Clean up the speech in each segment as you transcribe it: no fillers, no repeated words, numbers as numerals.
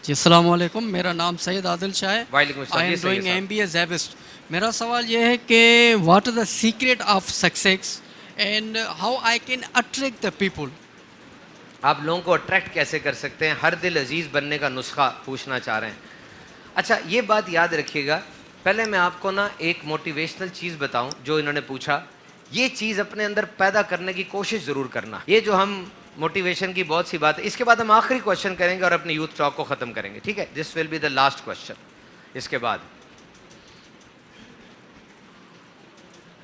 جی السلام علیکم، میرا نام سید عادل شاہ ہے. وعلیکم السلام. آئی جی ایم سید ڈوئنگ صاحب. MBA زیبسٹ. میرا سوال یہ ہے کہ what is the secret of success and how I can attract the people. آپ لوگوں کو اٹریکٹ کیسے کر سکتے ہیں؟ ہر دل عزیز بننے کا نسخہ پوچھنا چاہ رہے ہیں. اچھا یہ بات یاد رکھیے گا، پہلے میں آپ کو نا ایک موٹیویشنل چیز بتاؤں جو انہوں نے پوچھا. یہ چیز اپنے اندر پیدا کرنے کی کوشش ضرور کرنا. یہ جو ہم موٹیویشن کی بہت سی بات ہے، اس کے بعد ہم آخری کوشچن کریں گے اور اپنی یوتھ ٹاک کو ختم کریں گے. ٹھیک ہے، this will be the last question. اس کے بعد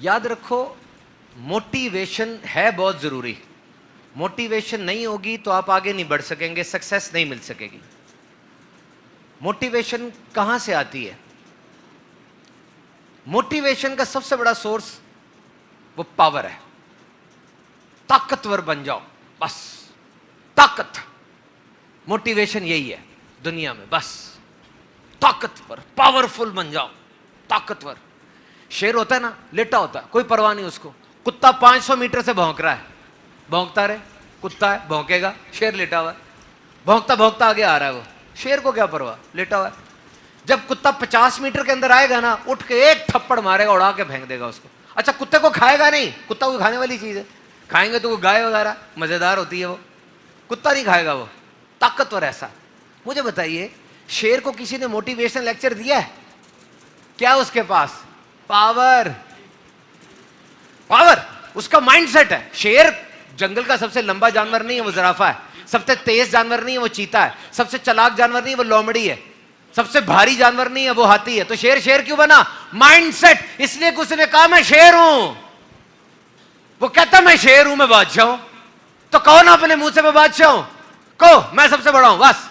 یاد رکھو موٹیویشن ہے بہت ضروری. موٹیویشن نہیں ہوگی تو آپ آگے نہیں بڑھ سکیں گے، سکسیس نہیں مل سکے گی. موٹیویشن کہاں سے آتی ہے؟ موٹیویشن کا سب سے بڑا سورس وہ پاور ہے. طاقتور بن جاؤ بس. طاقت، موٹیویشن یہی ہے دنیا میں. بس طاقتور، پاورفل بن جاؤ. طاقتور شیر ہوتا ہے نا، لیٹا ہوتا ہے، کوئی پرواہ نہیں اس کو. کتا 500 میٹر سے بھونک رہا ہے، بھونکتا رہے. کتا ہے بھونکے گا، شیر لیٹا ہوا ہے، بھونکتا بھونکتا آگے آ رہا ہے. وہ شیر کو کیا پرواہ، لیٹا ہوا ہے. جب کتا 50 میٹر کے اندر آئے گا نا، اٹھ کے ایک تھپڑ مارے گا، اڑا کے پھینک دے گا اس کو. اچھا کتے کو کھائے گا نہیں، کتا کو کھانے والی چیز ہے. کھائیں گے تو وہ گائے وغیرہ مزیدار ہوتی ہے، وہ کتا نہیں کھائے گا. وہ طاقتور ایسا. مجھے بتائیے شیر کو کسی نے موٹیویشن لیکچر دیا ہے؟ کیا اس کے پاس پاور؟ پاور اس کا مائنڈ سیٹ ہے. شیر جنگل کا سب سے لمبا جانور نہیں ہے، وہ زرافہ ہے. سب سے تیز جانور نہیں ہے، وہ چیتا ہے. سب سے چلاک جانور نہیں ہے، وہ لومڑی ہے. سب سے بھاری جانور نہیں ہے، وہ ہاتھی ہے. تو شیر شیر کیوں بنا؟ Mind set. اس لیے کہ اس نے کہا میں شیر ہوں. وہ کہتا میں شیر ہوں، میں بادشاہ ہوں. تو کہو نا اپنے منہ سے میں بادشاہ ہوں، کہو میں سب سے بڑا ہوں. بس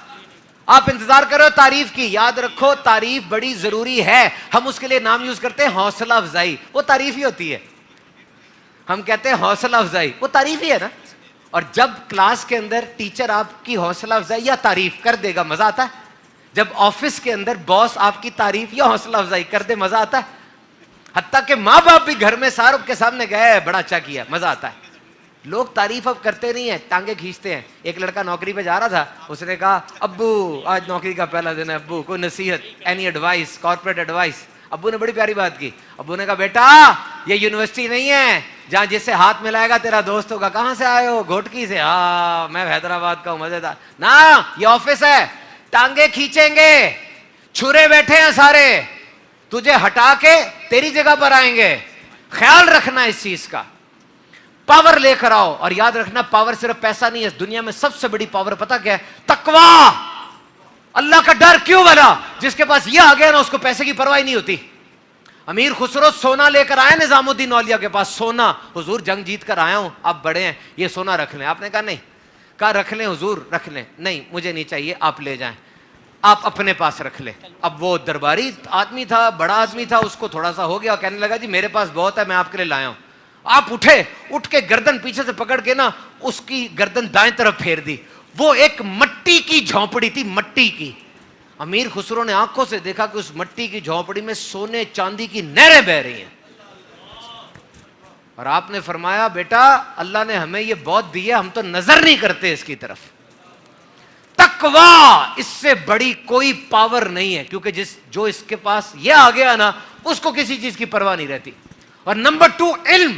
آپ انتظار کرو تعریف کی. یاد رکھو تعریف بڑی ضروری ہے. ہم اس کے لیے نام یوز کرتے ہیں حوصلہ افزائی. وہ تعریف ہی ہوتی ہے. ہم کہتے ہیں حوصلہ افزائی، وہ تعریف ہی ہے نا. اور جب کلاس کے اندر ٹیچر آپ کی حوصلہ افزائی یا تعریف کر دے گا، مزہ آتا ہے. جب آفس کے اندر باس آپ کی تعریف یا حوصلہ افزائی کر دے، مزہ آتا ہے. حتیٰ کہ ماں باپ بھی گھر میں سارب کے سامنے گئے بڑا اچھا کیا، مزہ آتا ہے. لوگ تعریف اب کرتے نہیں ہیں، ٹانگیں کھینچتے ہیں. ایک لڑکا نوکری پہ جا رہا تھا، اس نے کہا ابو آج نوکری کا پہلا دن ہے، ابو کوئی نصیحت، اینی ایڈوائس، کارپوریٹ ایڈوائس. ابو نے بڑی پیاری بات کی. ابو نے کہا بیٹا یہ یونیورسٹی نہیں ہے جہاں جس سے ہاتھ ملائے گا تیرا دوست ہوگا. کہاں سے آئے ہو؟ گھوٹکی سے. ہاں میں حیدرآباد کا ہوں. مزیدار نا، یہ آفس ہے. ٹانگیں کھینچیں گے، چھرے بیٹھے ہیں سارے، تجھے ہٹا کے تیری جگہ پر آئیں گے. خیال رکھنا اس چیز کا. پاور لے کر آؤ. اور یاد رکھنا پاور صرف پیسہ نہیں ہے. دنیا میں سب سے بڑی پاور پتہ کیا ہے؟ تقویٰ. اللہ کا ڈر. کیوں بنا؟ جس کے پاس یہ آ گیا نا، اس کو پیسے کی پرواہ نہیں ہوتی. امیر خسرو سونا لے کر آئے نظام الدین اولیا کے پاس. سونا، حضور جنگ جیت کر آیا ہوں، آپ بڑے ہیں، یہ سونا رکھ لیں. آپ نے کہا نہیں. کہا رکھ لیں حضور، رکھ لیں. نہیں مجھے نہیں چاہیے، آپ لے جائیں، آپ اپنے پاس رکھ لیں. اب وہ درباری آدمی تھا، بڑا آدمی تھا، اس کو تھوڑا سا ہو گیا، کہنے لگا جی میرے پاس بہت ہے، میں آپ کے لیے لایا ہوں. آپ اٹھے، اٹھ کے گردن پیچھے سے پکڑ کے نا اس کی گردن دائیں طرف پھیر دی. وہ ایک مٹی کی جھونپڑی تھی، مٹی کی. امیر خسرو نے آنکھوں سے دیکھا کہ اس مٹی کی جھونپڑی میں سونے چاندی کی نہریں بہ رہی ہیں. اور آپ نے فرمایا بیٹا اللہ نے ہمیں یہ بہت دی ہے، ہم تو نظر نہیں کرتے اس کی طرف. تقویٰ، اس سے بڑی کوئی پاور نہیں ہے. کیونکہ جو اس کے پاس یہ آ گیا نا، اس کو کسی چیز کی پرواہ نہیں رہتی. اور نمبر 2 علم.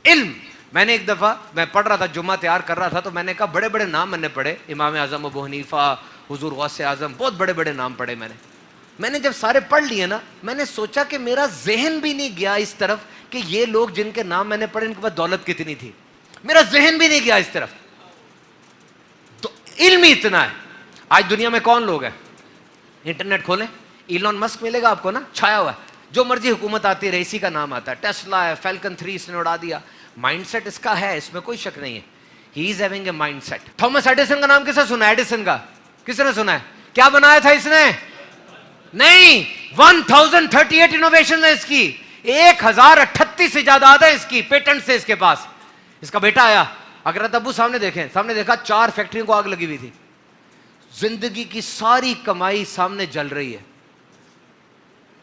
علم. میں نے ایک دفعہ میں پڑھ رہا تھا، جمعہ تیار کر رہا تھا، تو میں نے کہا بڑے بڑے نام میں نے پڑھے، امام اعظم ابو حنیفہ، حضور غوث اعظم، بہت بڑے بڑے نام پڑھے میں نے جب سارے پڑھ لیے نا، میں نے سوچا کہ میرا ذہن بھی نہیں گیا اس طرف کہ یہ لوگ جن کے نام میں نے پڑھے ان کے پاس دولت کتنی تھی. میرا ذہن بھی نہیں گیا اس طرف. تو علم ہی اتنا ہے. آج دنیا میں کون لوگ ہیں؟ انٹرنیٹ کھولیں، ایلون مسک ملے گا آپ کو نا، چھایا ہوا ہے. جو مرضی حکومت آتی رہے اسی کا نام آتا ہے. ٹیسلا ہے، فیلکن 3 اس نے اڑا دیا. مائنڈ سیٹ اس کا ہے، اس میں کوئی شک نہیں ہے. He is having a mindset. Thomas Edison کا نام کس نے سنا ہے؟ ایڈیسن کا کس نے سنا ہے؟ کیا بنایا تھا اس نے؟ نہیں، 1038 انوویشن ہے اس کی. 1038 ایجادات ہے اس کی، پیٹنٹ سے اس کے پاس. اس کا بیٹا آیا، اگر ابو سامنے دیکھیں، سامنے دیکھا 4 فیکٹریوں کو آگ لگی ہوئی تھی. زندگی کی ساری کمائی سامنے جل رہی ہے،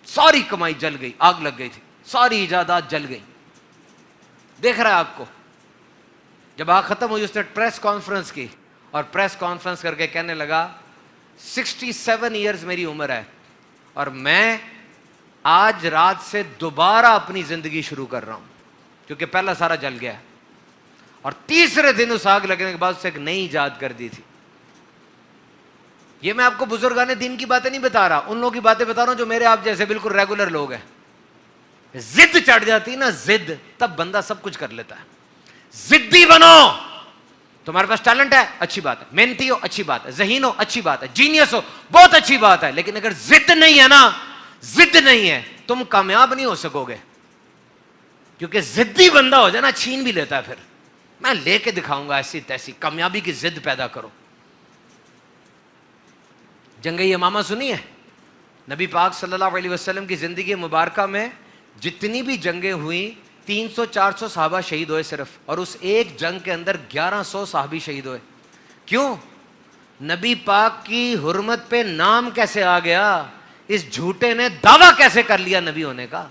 ساری کمائی جل گئی، آگ لگ گئی تھی، ساری ایجادات جل گئی. دیکھ رہا ہے آپ کو. جب آگ ختم ہوئی اس نے پریس کانفرنس کی، اور پریس کانفرنس کر کے کہنے لگا 67 ایئرز میری عمر ہے اور میں آج رات سے دوبارہ اپنی زندگی شروع کر رہا ہوں, کیونکہ پہلا سارا جل گیا ہے. اور تیسرے دن اس آگ لگنے کے بعد اسے ایک نئی ایجاد کر دی تھی. یہ میں آپ کو بزرگان دین کی باتیں نہیں بتا رہا, ان لوگوں کی باتیں بتا رہا ہوں جو میرے آپ جیسے بالکل ریگولر لوگ ہیں. زد چڑھ جاتی نا, زد, تب بندہ سب کچھ کر لیتا ہے. زدی بنو. تمہارے پاس ٹیلنٹ ہے, اچھی بات ہے, محنتی ہو, اچھی بات ہے, ذہین ہو, اچھی بات ہے, جینیس ہو, بہت اچھی بات ہے, لیکن اگر زد نہیں ہے نا, زد نہیں ہے, تم کامیاب نہیں ہو سکو گے. کیونکہ زدی بندہ ہو جائے نا, چھین بھی لیتا ہے. پھر میں لے کے دکھاؤں گا ایسی تیسی, کامیابی کی زد پیدا کرو. جنگ یمامہ سنی ہے؟ نبی پاک صلی اللہ علیہ وسلم کی زندگی مبارکہ میں جتنی بھی جنگیں ہوئیں 300-400 صحابہ شہید ہوئے صرف, اور اس ایک جنگ کے اندر 1100 صحابی شہید ہوئے. کیوں؟ نبی پاک کی حرمت پہ نام کیسے آ گیا, اس جھوٹے نے دعویٰ کیسے کر لیا نبی ہونے کا.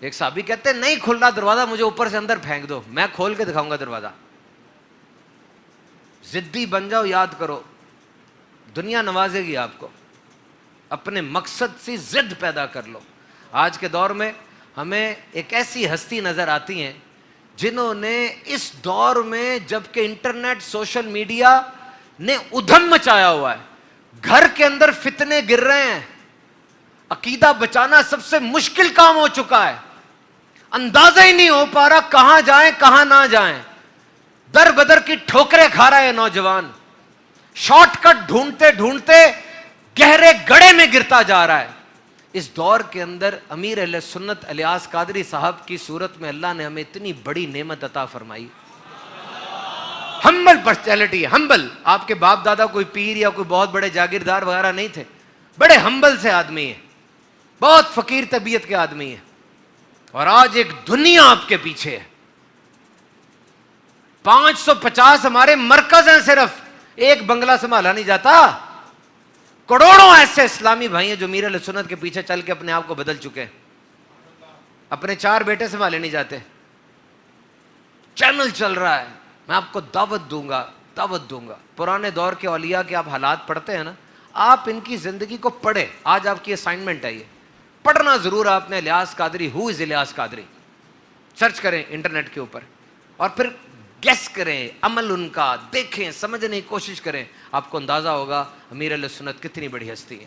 ایک صحابی کہتے ہیں نہیں کھل رہا دروازہ, مجھے اوپر سے اندر پھینک دو, میں کھول کے دکھاؤں گا دروازہ. ضدی بن جاؤ, یاد کرو دنیا نوازے گی آپ کو. اپنے مقصد سے ضد پیدا کر لو. آج کے دور میں ہمیں ایک ایسی ہستی نظر آتی ہیں جنہوں نے اس دور میں, جبکہ انٹرنیٹ سوشل میڈیا نے ادھم مچایا ہوا ہے, گھر کے اندر فتنے گر رہے ہیں, عقیدہ بچانا سب سے مشکل کام ہو چکا ہے, اندازہ ہی نہیں ہو پا رہا کہاں جائیں کہاں نہ جائیں. در بدر کی ٹھوکریں کھا رہا ہے نوجوان, شارٹ کٹ ڈھونڈتے ڈھونڈتے گہرے گڑھے میں گرتا جا رہا ہے. اس دور کے اندر امیر اہل سنت الیاس قادری صاحب کی صورت میں اللہ نے ہمیں اتنی بڑی نعمت عطا فرمائی. ہمبل پرسنالٹی ہے, ہمبل. آپ کے باپ دادا کوئی پیر یا کوئی بہت بڑے جاگیردار وغیرہ نہیں تھے, بڑے ہمبل سے آدمی ہیں, بہت فقیر طبیعت کے آدمی ہیں, اور آج ایک دنیا آپ کے پیچھے ہے. 550 ہمارے مرکز ہیں, صرف ایک بنگلہ سنبھالا نہیں جاتا. کروڑوں ایسے اسلامی بھائی ہیں جو امیر اہل سنت کے پیچھے چل کے اپنے آپ کو بدل چکے ہیں. اپنے 4 بیٹے سنبھالے نہیں جاتے. چینل چل رہا ہے, میں آپ کو دعوت دوں گا. پرانے دور کے اولیاء کے آپ حالات پڑھتے ہیں نا, آپ ان کی زندگی کو پڑھیں. آج آپ کی اسائنمنٹ ہے, یہ پڑھنا ضرور آپ نے. الیاس قادری, ہو از الیاس قادری, سرچ کریں انٹرنیٹ کے اوپر, اور پھر گیس کریں, عمل ان کا دیکھیں, سمجھنے کی کوشش کریں. آپ کو اندازہ ہوگا امیر علیہ سنت کتنی بڑی ہستی ہے.